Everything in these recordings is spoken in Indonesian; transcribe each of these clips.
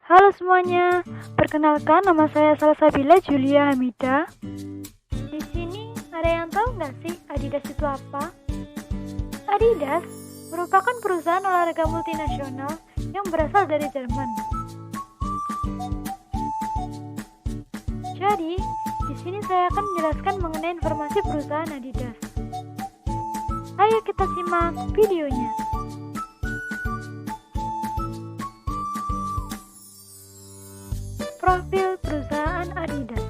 Halo semuanya, perkenalkan nama saya Salsabila Julia Hamida. Di sini ada yang tahu nggak sih Adidas itu apa? Adidas merupakan perusahaan olahraga multinasional yang berasal dari Jerman. Jadi, di sini saya akan menjelaskan mengenai informasi perusahaan Adidas. Ayo kita simak videonya. Profil perusahaan Adidas.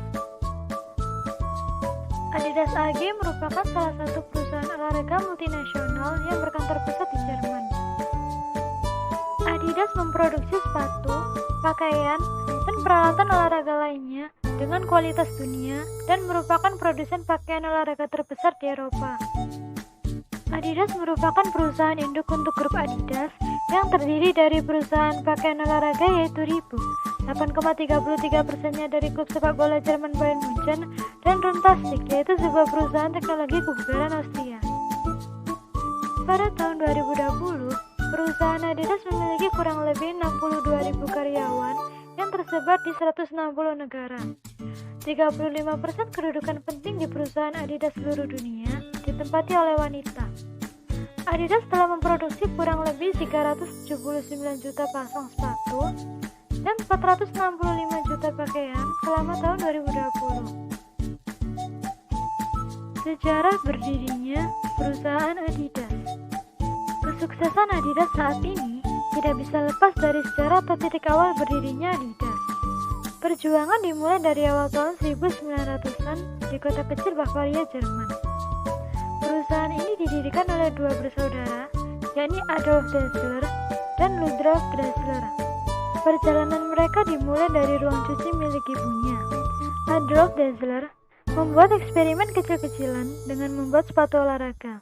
Adidas AG merupakan salah satu perusahaan olahraga multinasional yang berkantor pusat di Jerman. Adidas memproduksi sepatu, pakaian, dan peralatan olahraga lainnya dengan kualitas dunia dan merupakan produsen pakaian olahraga terbesar di Eropa. Adidas merupakan perusahaan induk untuk grup Adidas yang terdiri dari perusahaan pakaian olahraga yaitu Reebok, 8,33%-nya dari klub sepak bola Jerman Bayern Munchen, dan Runtastic, yaitu sebuah perusahaan teknologi kebugaran Austria. Pada tahun 2020, perusahaan Adidas memiliki kurang lebih 62.000 karyawan yang tersebar di 160 negara. 35% kedudukan penting di perusahaan Adidas seluruh dunia ditempati oleh wanita. Adidas telah memproduksi kurang lebih 379 juta pasang sepatu dan 465 juta pakaian selama tahun 2020. Sejarah berdirinya perusahaan Adidas. Kesuksesan Adidas saat ini tidak bisa lepas dari sejarah atau titik awal berdirinya Adidas. Perjuangan dimulai dari awal tahun 1900-an di kota kecil Bavaria, Jerman. Perusahaan ini didirikan oleh dua bersaudara, yakni Adolf Dassler dan Ludwig Dassler. Perjalanan mereka dimulai dari ruang cuci milik ibunya. Adolf Dassler membuat eksperimen kecil-kecilan dengan membuat sepatu olahraga.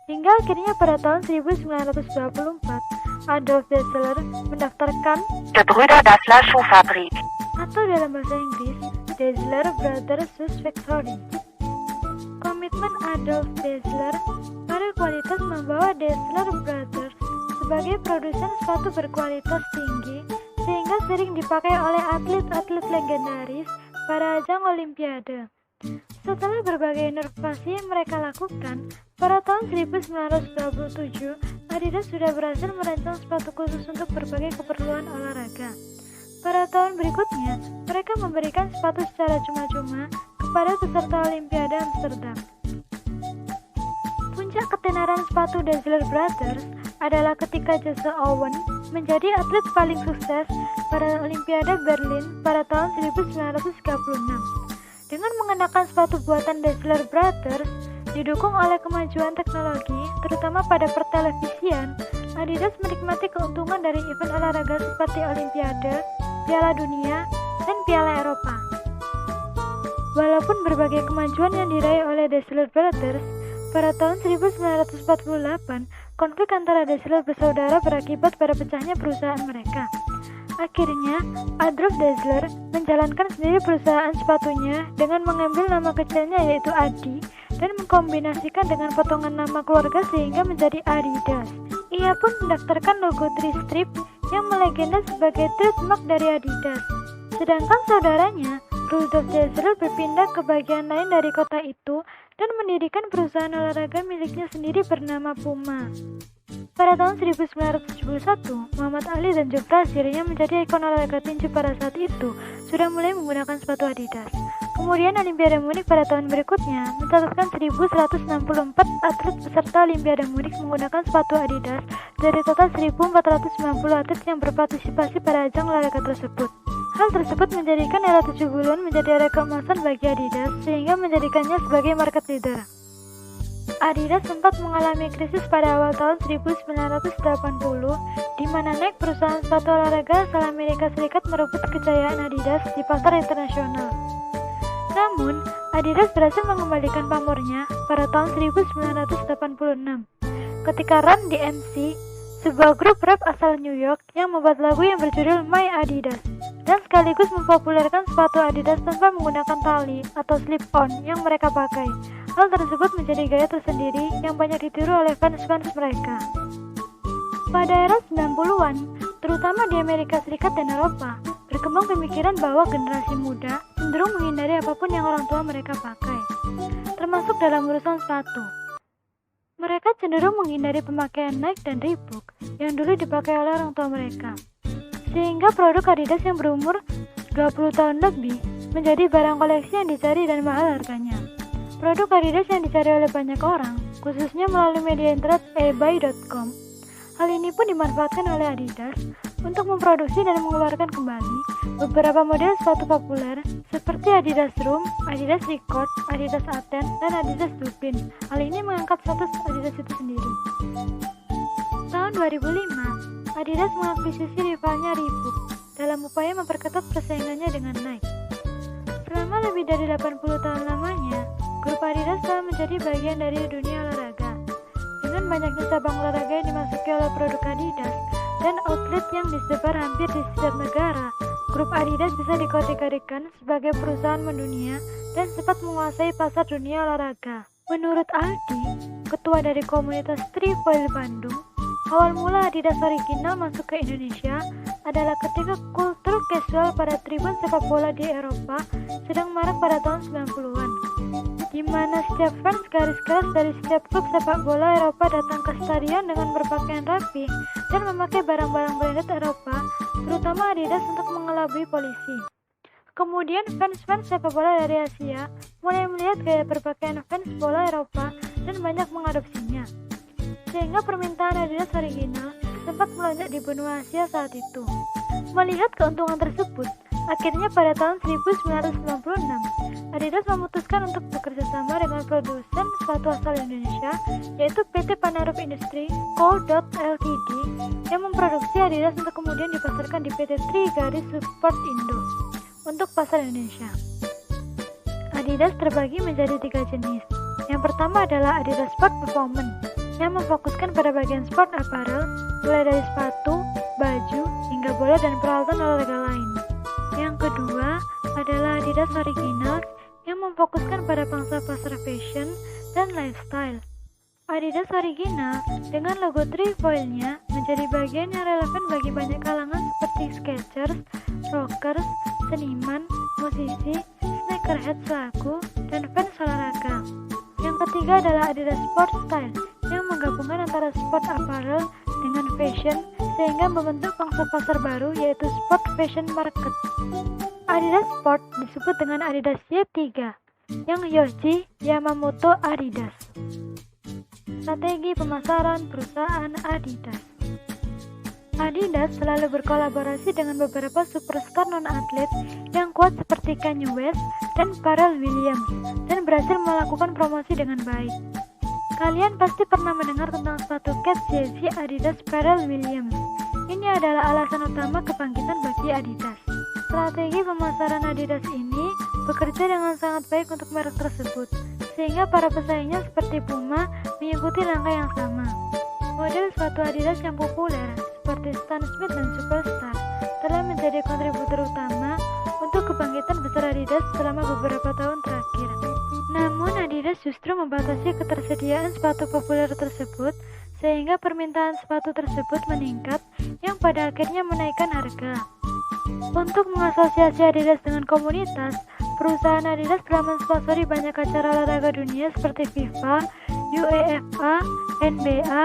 Hingga akhirnya pada tahun 1924, Adolf Dassler mendaftarkan Gebrüder Dassler Schuhfabrik atau dalam bahasa Inggris Dassler Brothers Shoe Factory. Komitmen Adolf Dassler pada kualitas membawa Dassler Brothers sebagai produsen sepatu berkualitas tinggi sehingga sering dipakai oleh atlet-atlet legendaris pada ajang Olimpiade. Setelah berbagai inovasi yang mereka lakukan, pada tahun 1927, Adidas sudah berhasil merancang sepatu khusus untuk berbagai keperluan olahraga. Pada tahun berikutnya, mereka memberikan sepatu secara cuma-cuma kepada peserta Olimpiade Amsterdam. Puncak ketenaran sepatu Dassler Brothers adalah ketika Jesse Owens menjadi atlet paling sukses pada Olimpiade Berlin pada tahun 1936. Dengan mengenakan sepatu buatan Dassler Brothers, didukung oleh kemajuan teknologi, terutama pada pertelevisian, Adidas menikmati keuntungan dari event olahraga seperti Olimpiade, Piala Dunia, dan Piala Eropa. Walaupun berbagai kemajuan yang diraih oleh Dassler Brothers, pada tahun 1948, konflik antara Dassler bersaudara berakibat pada pecahnya perusahaan mereka. Akhirnya, Adolf Dassler menjalankan sendiri perusahaan sepatunya dengan mengambil nama kecilnya yaitu Adi dan mengkombinasikan dengan potongan nama keluarga sehingga menjadi Adidas. Ia pun mendaftarkan logo tri-strip yang melegenda sebagai trademark dari Adidas. Sedangkan saudaranya, Rudolf Dassler berpindah ke bagian lain dari kota itu dan mendirikan perusahaan olahraga miliknya sendiri bernama Puma. Pada tahun 1971, Muhammad Ali dan Joe Frazier yang menjadi ikon olahraga tinju pada saat itu sudah mulai menggunakan sepatu Adidas. Kemudian Olimpiade Munich pada tahun berikutnya mencatatkan 1.164 atlet peserta Olimpiade Munich menggunakan sepatu Adidas dari total 1.490 atlet yang berpartisipasi pada ajang olahraga tersebut. Hal tersebut menjadikan era 70-an menjadi era keemasan bagi Adidas sehingga menjadikannya sebagai market leader. Adidas sempat mengalami krisis pada awal tahun 1980, di mana Nike, perusahaan sepatu olahraga asal Amerika Serikat, merebut kejayaan Adidas di pasar internasional. Namun, Adidas berhasil mengembalikan pamornya pada tahun 1986, ketika Run DMC, sebuah grup rap asal New York, yang membuat lagu yang berjudul My Adidas, dan sekaligus mempopulerkan sepatu Adidas tanpa menggunakan tali atau slip-on yang mereka pakai. Hal tersebut menjadi gaya tersendiri yang banyak ditiru oleh fans-fans mereka. Pada era 90-an, terutama di Amerika Serikat dan Eropa, Berkembang pemikiran bahwa generasi muda cenderung menghindari apapun yang orang tua mereka pakai, termasuk dalam urusan sepatu. Mereka cenderung menghindari pemakaian Nike dan Reebok yang dulu dipakai oleh orang tua mereka. Sehingga produk Adidas yang berumur 20 tahun lebih menjadi barang koleksi yang dicari dan mahal harganya. Produk Adidas yang dicari oleh banyak orang, khususnya melalui media internet eBay.com. Hal ini pun dimanfaatkan oleh Adidas untuk memproduksi dan mengeluarkan kembali beberapa model sepatu populer seperti Adidas Room, Adidas Record, Adidas Athens, dan Adidas Dupin. Hal ini mengangkat status Adidas itu sendiri. Tahun 2005, Adidas mengakuisisi rivalnya Reebok dalam upaya memperketat persaingannya dengan Nike. Selama lebih dari 80 tahun lamanya, grup Adidas telah menjadi bagian dari dunia olahraga. Dengan banyaknya cabang olahraga yang dimasuki oleh produk Adidas dan outlet yang disebar hampir di setiap negara, grup Adidas bisa dikategorikan sebagai perusahaan mendunia dan sempat menguasai pasar dunia olahraga. Menurut Aldi, ketua dari komunitas Trifoil Bandung, awal mula Adidas original masuk ke Indonesia adalah ketika kultur casual pada tribun sepak bola di Eropa sedang marak pada tahun 90-an, di mana setiap fans garis keras dari setiap klub sepak bola Eropa datang ke stadion dengan berpakaian rapi dan memakai barang-barang branded Eropa, terutama Adidas, untuk mengelabui polisi. Kemudian fans-fans sepak bola dari Asia mulai melihat gaya berpakaian fans bola Eropa dan banyak mengadopsinya, sehingga permintaan Adidas original sempat melonjak di benua Asia saat itu. Melihat keuntungan tersebut, akhirnya pada tahun 1996, Adidas memutuskan untuk bekerja sama dengan produsen sepatu asal Indonesia, yaitu PT Panaruf Industri Co. Ltd, yang memproduksi Adidas untuk kemudian dipasarkan di PT Tri Garis Support Indo untuk pasar Indonesia. Adidas terbagi menjadi 3 jenis. Yang pertama adalah Adidas Sport Performance, yang memfokuskan pada bagian sport apparel, mulai dari sepatu, baju, hingga bola dan peralatan olahraga lain. Yang kedua adalah Adidas Originals, yang memfokuskan pada pangsa pasar fashion dan lifestyle. Adidas Original dengan logo Trifoil-nya menjadi bagian yang relevan bagi banyak kalangan seperti sketchers, rockers, seniman, musisi, sneakerhead selaku, dan fans olahraga. Yang ketiga adalah Adidas Sport Style, yang menggabungkan antara sport apparel dengan fashion sehingga membentuk pangsa pasar baru, yaitu sport fashion market. Adidas Sport disebut dengan Adidas Y3 yang Yohji Yamamoto Adidas. Strategi pemasaran perusahaan Adidas. Adidas selalu berkolaborasi dengan beberapa superstar non-atlet yang kuat seperti Kanye West dan Pharrell Williams dan berhasil melakukan promosi dengan baik. Kalian pasti pernah mendengar tentang sepatu Keds Yeezy Adidas Pharrell Williams. Ini adalah alasan utama kebangkitan bagi Adidas. Strategi pemasaran Adidas ini bekerja dengan sangat baik untuk merek tersebut, sehingga para pesaingnya seperti Puma mengikuti langkah yang sama. Model sepatu Adidas yang populer seperti Stan Smith dan Superstar telah menjadi kontributor utama untuk kebangkitan besar Adidas selama beberapa tahun terakhir. Namun Adidas justru membatasi ketersediaan sepatu populer tersebut sehingga permintaan sepatu tersebut meningkat yang pada akhirnya menaikkan harga. Untuk mengasosiasi Adidas dengan komunitas, perusahaan Adidas telah mensponsori banyak acara olahraga dunia seperti FIFA, UEFA, NBA,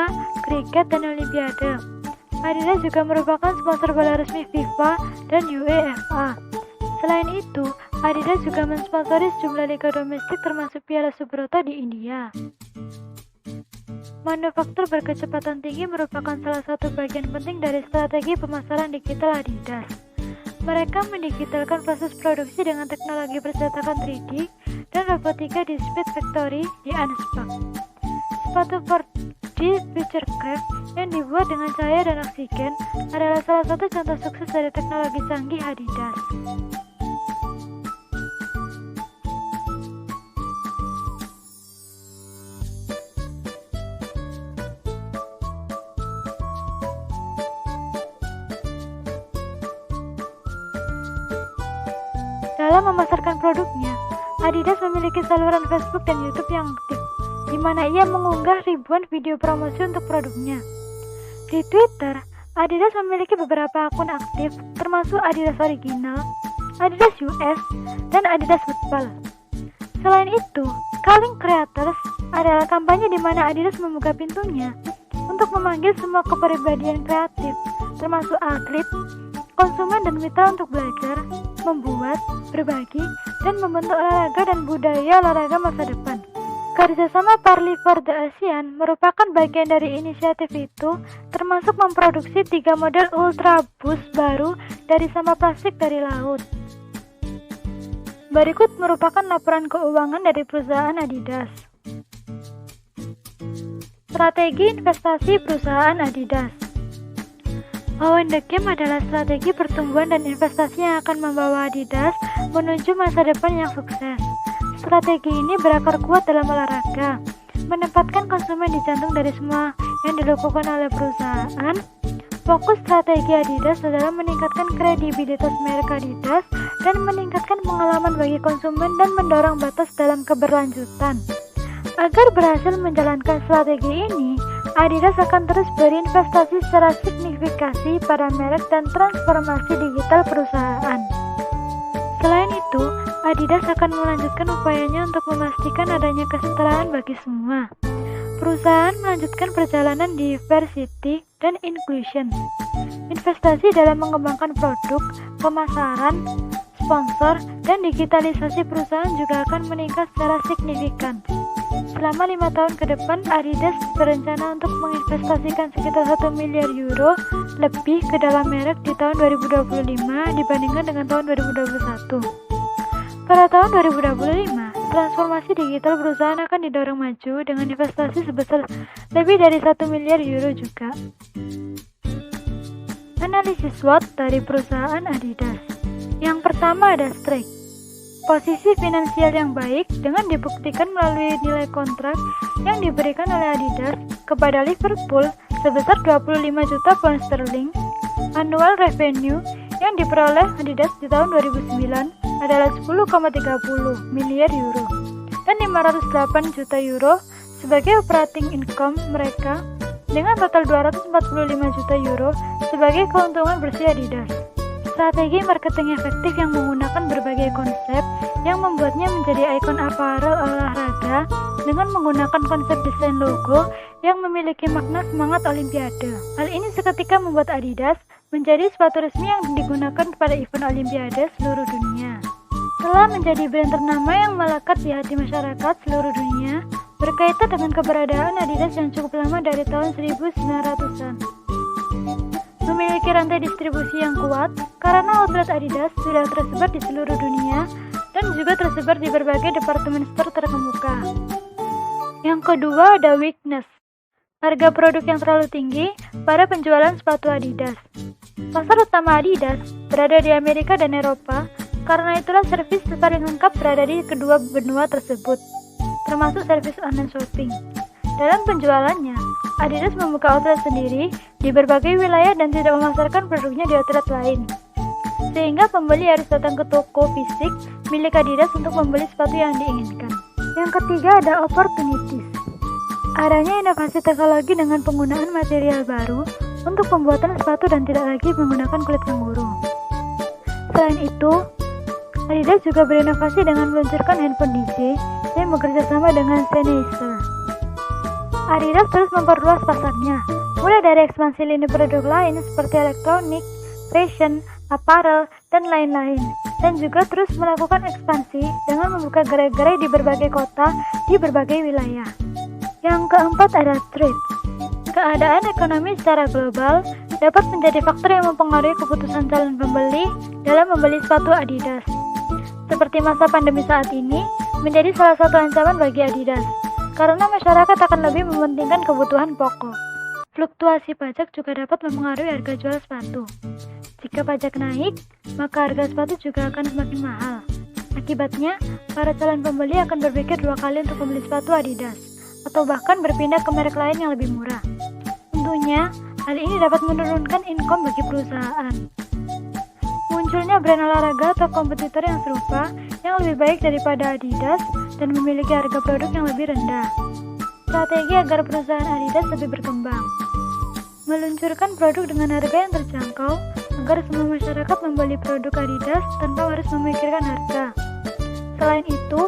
kriket, dan Olimpiade. Adidas juga merupakan sponsor bola resmi FIFA dan UEFA. Selain itu, Adidas juga mensponsori sejumlah liga domestik termasuk Piala Subroto di India. Manufaktur berkecepatan tinggi merupakan salah satu bagian penting dari strategi pemasaran digital Adidas. Mereka mendigitalkan proses produksi dengan teknologi percetakan 3D dan robotika di Speed Factory di Ansbach. Sepatu 4D Futurecraft yang dibuat dengan cahaya dan oksigen adalah salah satu contoh sukses dari teknologi canggih Adidas. Dalam memasarkan produknya, Adidas memiliki saluran Facebook dan YouTube yang aktif, di mana ia mengunggah ribuan video promosi untuk produknya. Di Twitter, Adidas memiliki beberapa akun aktif, termasuk Adidas Original, Adidas US, dan Adidas Football. Selain itu, Calling Creators adalah kampanye di mana Adidas membuka pintunya untuk memanggil semua kepribadian kreatif, termasuk atlet, konsumen dan mitra untuk belajar, membuat, berbagi, dan membentuk olahraga dan budaya olahraga masa depan. Kerjasama Parley for the Ocean merupakan bagian dari inisiatif itu, termasuk memproduksi 3 model Ultra Boost baru dari sampah plastik dari laut. Berikut merupakan laporan keuangan dari perusahaan Adidas. Strategi investasi perusahaan Adidas. Own the Game adalah strategi pertumbuhan dan investasi yang akan membawa Adidas menuju masa depan yang sukses. Strategi ini berakar kuat dalam olahraga, menempatkan konsumen di jantung dari semua yang dilakukan oleh perusahaan. Fokus strategi Adidas adalah meningkatkan kredibilitas merek Adidas dan meningkatkan pengalaman bagi konsumen dan mendorong batas dalam keberlanjutan. Agar berhasil menjalankan strategi ini, Adidas akan terus berinvestasi secara signifikasi pada merek dan transformasi digital perusahaan. Selain itu, Adidas akan melanjutkan upayanya untuk memastikan adanya kesetaraan bagi semua. Perusahaan melanjutkan perjalanan diversity dan inclusion. Investasi dalam mengembangkan produk, pemasaran, sponsor, dan digitalisasi perusahaan juga akan meningkat secara signifikan. Selama 5 tahun ke depan, Adidas berencana untuk menginvestasikan sekitar 1 miliar euro lebih ke dalam merek di tahun 2025 dibandingkan dengan tahun 2021. Pada tahun 2025, transformasi digital perusahaan akan didorong maju dengan investasi sebesar lebih dari 1 miliar euro juga. Analisis SWOT dari perusahaan Adidas. Yang pertama ada strength. Posisi finansial yang baik dengan dibuktikan melalui nilai kontrak yang diberikan oleh Adidas kepada Liverpool sebesar 25 juta pound sterling. Annual revenue yang diperoleh Adidas di tahun 2009 adalah 10,30 miliar euro dan 508 juta euro sebagai operating income mereka dengan total 245 juta euro sebagai keuntungan bersih Adidas. Strategi marketing efektif yang menggunakan berbagai konsep yang membuatnya menjadi ikon apparel olahraga dengan menggunakan konsep desain logo yang memiliki makna semangat Olimpiade. Hal ini seketika membuat Adidas menjadi sepatu resmi yang digunakan pada event Olimpiade seluruh dunia. Telah menjadi brand ternama yang melekat di hati masyarakat seluruh dunia, berkaitan dengan keberadaan Adidas yang cukup lama dari tahun 1900-an. Memiliki rantai distribusi yang kuat karena outlet Adidas sudah tersebar di seluruh dunia dan juga tersebar di berbagai departemen store terkemuka. Yang kedua ada weakness. Harga produk yang terlalu tinggi pada penjualan sepatu Adidas. Pasar utama Adidas berada di Amerika dan Eropa, karena itulah servis paling lengkap berada di kedua benua tersebut, termasuk servis online shopping. Dalam penjualannya, Adidas membuka outlet sendiri di berbagai wilayah dan tidak memasarkan produknya di outlet lain. Sehingga pembeli harus datang ke toko fisik milik Adidas untuk membeli sepatu yang diinginkan. Yang ketiga ada opportunities. Adanya inovasi teknologi dengan penggunaan material baru untuk pembuatan sepatu dan tidak lagi menggunakan kulit kanguru. Selain itu, Adidas juga berinovasi dengan meluncurkan handphone DJ yang bekerja sama dengan Sennheiser. Adidas terus memperluas pasarnya, mulai dari ekspansi lini produk lain seperti elektronik, fashion, apparel, dan lain-lain, dan juga terus melakukan ekspansi dengan membuka gerai-gerai di berbagai kota di berbagai wilayah. Yang keempat ada trade. Keadaan ekonomi secara global dapat menjadi faktor yang mempengaruhi keputusan calon pembeli dalam membeli sepatu Adidas. Seperti masa pandemi saat ini menjadi salah satu ancaman bagi Adidas, karena masyarakat akan lebih mementingkan kebutuhan pokok. Fluktuasi pajak juga dapat mempengaruhi harga jual sepatu. Jika pajak naik, maka harga sepatu juga akan semakin mahal. Akibatnya, para calon pembeli akan berpikir 2 kali untuk membeli sepatu Adidas, atau bahkan berpindah ke merek lain yang lebih murah. Tentunya, hal ini dapat menurunkan income bagi perusahaan. Munculnya brand olahraga atau kompetitor yang serupa yang lebih baik daripada Adidas dan memiliki harga produk yang lebih rendah. Strategi agar perusahaan Adidas lebih berkembang. meluncurkan produk dengan harga yang terjangkau agar semua masyarakat membeli produk Adidas tanpa harus memikirkan harga. Selain itu,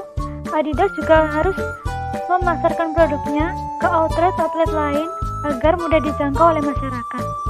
Adidas juga harus memasarkan produknya ke outlet-outlet lain agar mudah dijangkau oleh masyarakat.